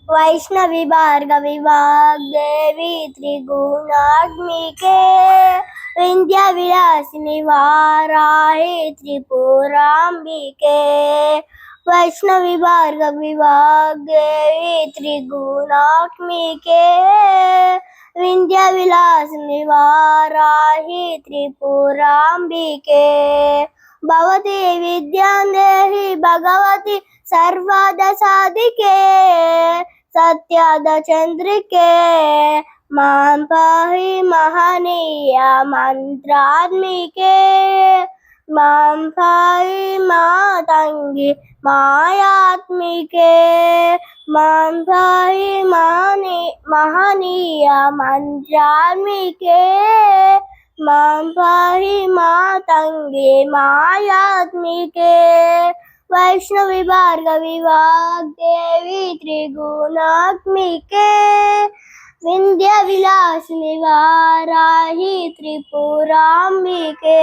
वैष्णवी भार्गवी वाग्देवी त्रिगुणात्मिके विंध्य विलासिनी वाराही त्रिपुरांबिके वैष्णवी भार्गवी वाग्देवी त्रिगुणात्मिके विंध्य विलासिनी वाराही त्रिपुरांबिके भवती विद्यां देहि भगवती सर्वद साधिके सत्याद चंद्रिके मां पाहि महनीय मंत्रात्मिके मां पाहि मातंगी मायात्मिके मां पाहि महनीय मंत्रात्मिके मां पाहि मातंगी मायात्मिके वैष्णवी भार्गवी वाग्देवी त्रिगुणात्मिके विंध्य विलासिनी वाराही त्रिपुरांबिके।